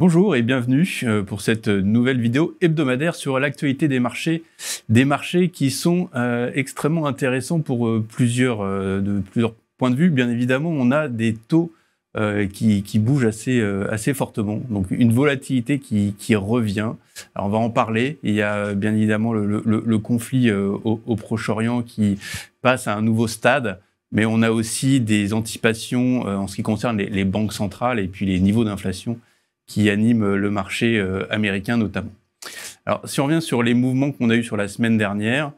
Bonjour et bienvenue pour cette nouvelle vidéo hebdomadaire sur l'actualité des marchés qui sont extrêmement intéressants pour plusieurs points de vue. Bien évidemment, on a des taux qui bougent assez fortement, donc une volatilité qui revient. Alors on va en parler. Il y a bien évidemment le conflit au Proche-Orient qui passe à un nouveau stade. Mais on a aussi des anticipations en ce qui concerne les banques centrales et puis les niveaux d'inflation qui animent le marché américain notamment. Alors, si on revient sur les mouvements qu'on a eus sur la semaine dernière,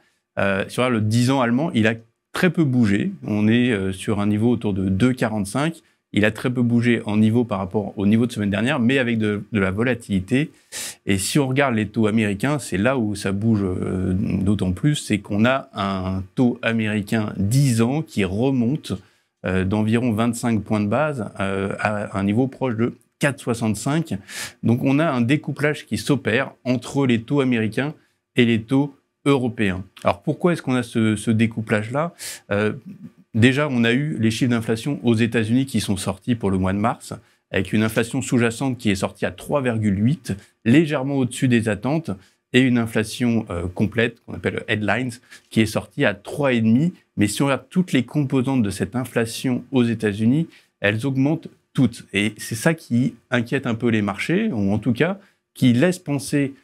sur le 10 ans allemand, il a très peu bougé. On est sur un niveau autour de 2,45. Il a très peu bougé en niveau par rapport au niveau de semaine dernière, mais avec de la volatilité. Et si on regarde les taux américains, c'est là où ça bouge d'autant plus, c'est qu'on a un taux américain 10 ans qui remonte d'environ 25 points de base à un niveau proche de 4,65. Donc on a un découplage qui s'opère entre les taux américains et les taux européens. Alors pourquoi est-ce qu'on a ce découplage-là ? Déjà, on a eu les chiffres d'inflation aux États-Unis qui sont sortis pour le mois de mars, avec une inflation sous-jacente qui est sortie à 3,8, légèrement au-dessus des attentes, et une inflation complète, qu'on appelle headlines, qui est sortie à 3,5. Mais si on regarde toutes les composantes de cette inflation aux États-Unis, elles augmentent toutes. Et c'est ça qui inquiète un peu les marchés, ou en tout cas, qui laisse penser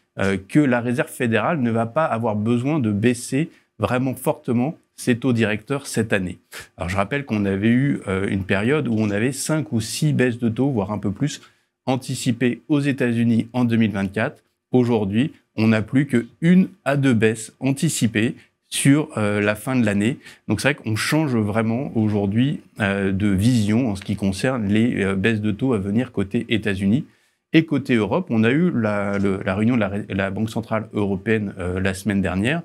que la Réserve fédérale ne va pas avoir besoin de baisser vraiment fortement ses taux directeurs cette année. Alors je rappelle qu'on avait eu une période où on avait 5 ou 6 baisses de taux, voire un peu plus, anticipées aux États-Unis en 2024. Aujourd'hui, on n'a plus que 1 à 2 baisses anticipées sur la fin de l'année. Donc c'est vrai qu'on change vraiment aujourd'hui de vision en ce qui concerne les baisses de taux à venir côté États-Unis. Et côté Europe, on a eu la réunion de la Banque centrale européenne la semaine dernière.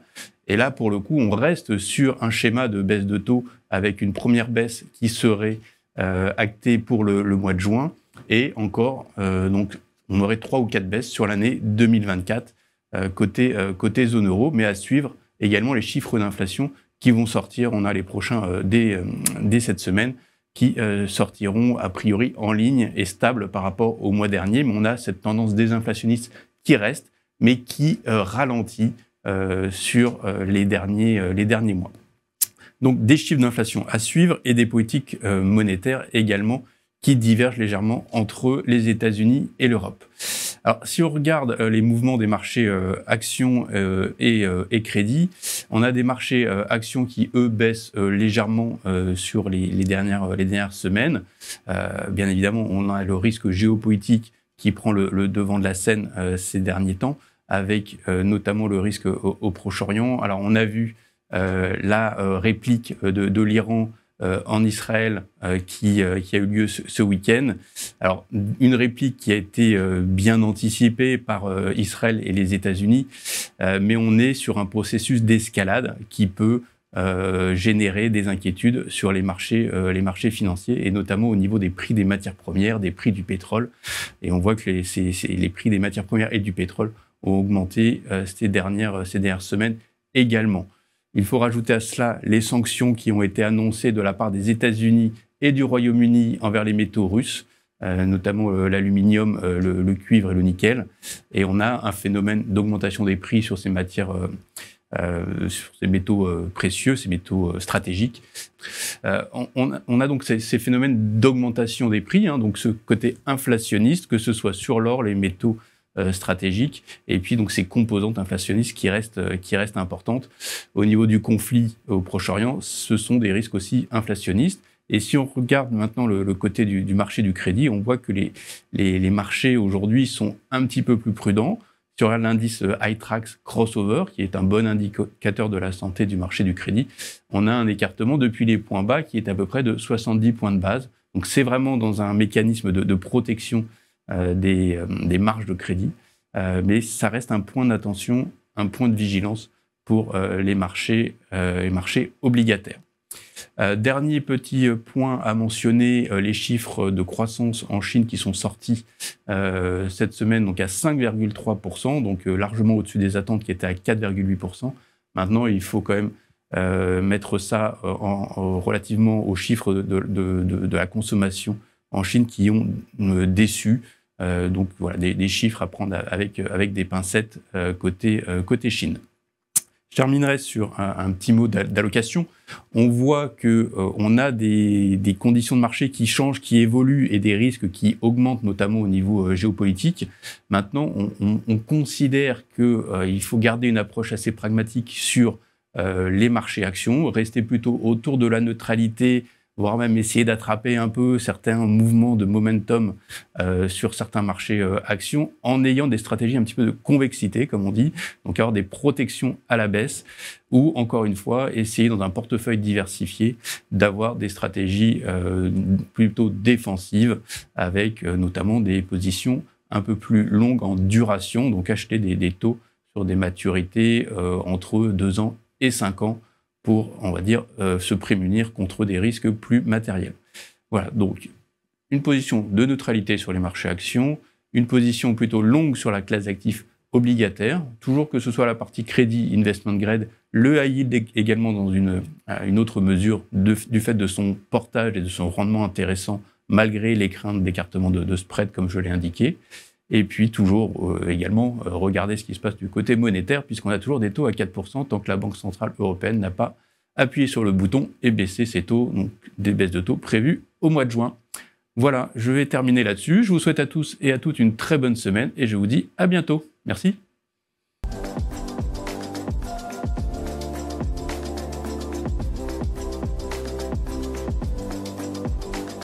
Et là, pour le coup, on reste sur un schéma de baisse de taux avec une première baisse qui serait actée pour le mois de juin. Et encore, donc, on aurait 3 ou 4 baisses sur l'année 2024 côté zone euro, mais à suivre également les chiffres d'inflation qui vont sortir. On a les prochains dès cette semaine qui sortiront a priori en ligne et stables par rapport au mois dernier. Mais on a cette tendance désinflationniste qui reste, mais qui ralentit sur les derniers mois. Donc des chiffres d'inflation à suivre et des politiques monétaires également qui divergent légèrement entre les États-Unis et l'Europe. Alors, si on regarde les mouvements des marchés actions et crédits, on a des marchés actions qui, eux, baissent légèrement sur les dernières semaines. Bien évidemment, on a le risque géopolitique qui prend le devant de la scène ces derniers temps, avec notamment le risque au Proche-Orient. Alors, on a vu la réplique de l'Iran en Israël qui a eu lieu ce week-end. Alors, une réplique qui a été bien anticipée par Israël et les États-Unis, mais on est sur un processus d'escalade qui peut générer des inquiétudes sur les marchés financiers et notamment au niveau des prix des matières premières, des prix du pétrole. Et on voit que les prix des matières premières et du pétrole ont augmenté ces dernières semaines également. Il faut rajouter à cela les sanctions qui ont été annoncées de la part des États-Unis et du Royaume-Uni envers les métaux russes, notamment l'aluminium, le cuivre et le nickel. Et on a un phénomène d'augmentation des prix sur ces matières, sur ces métaux précieux, ces métaux stratégiques. On a donc ces phénomènes d'augmentation des prix, donc ce côté inflationniste, que ce soit sur l'or, les métaux stratégiques, et puis donc ces composantes inflationnistes qui restent importantes. Au niveau du conflit au Proche-Orient, ce sont des risques aussi inflationnistes. Et si on regarde maintenant le côté du marché du crédit, on voit que les marchés aujourd'hui sont un petit peu plus prudents. Si on regarde l'indice iTraxx Crossover, qui est un bon indicateur de la santé du marché du crédit, on a un écartement depuis les points bas qui est à peu près de 70 points de base. Donc c'est vraiment dans un mécanisme de protection des marges de crédit, mais ça reste un point d'attention, un point de vigilance pour les marchés obligataires. Dernier petit point à mentionner, les chiffres de croissance en Chine qui sont sortis cette semaine, donc à 5,3%, donc largement au-dessus des attentes qui étaient à 4,8%. Maintenant, il faut quand même mettre ça relativement aux chiffres de la consommation en Chine qui ont déçu. Donc voilà, des chiffres à prendre avec des pincettes côté Chine. Je terminerai sur un petit mot d'allocation. On voit que on a des conditions de marché qui changent, qui évoluent et des risques qui augmentent, notamment au niveau géopolitique. Maintenant, on considère qu'il faut garder une approche assez pragmatique sur les marchés actions, rester plutôt autour de la neutralité, voire même essayer d'attraper un peu certains mouvements de momentum sur certains marchés actions, en ayant des stratégies un petit peu de convexité, comme on dit, donc avoir des protections à la baisse, ou encore une fois, essayer dans un portefeuille diversifié d'avoir des stratégies plutôt défensives, avec notamment des positions un peu plus longues en duration, donc acheter des taux sur des maturités entre 2 ans et 5 ans, pour, on va dire, se prémunir contre des risques plus matériels. Voilà, donc une position de neutralité sur les marchés actions, une position plutôt longue sur la classe d'actifs obligataires, toujours que ce soit la partie crédit, investment grade, le high yield également dans une autre mesure du fait de son portage et de son rendement intéressant, malgré les craintes d'écartement de spread, comme je l'ai indiqué. Et puis toujours également regarder ce qui se passe du côté monétaire, puisqu'on a toujours des taux à 4% tant que la Banque Centrale Européenne n'a pas appuyé sur le bouton et baissé ses taux, donc des baisses de taux prévues au mois de juin. Voilà, je vais terminer là-dessus. Je vous souhaite à tous et à toutes une très bonne semaine et je vous dis à bientôt. Merci.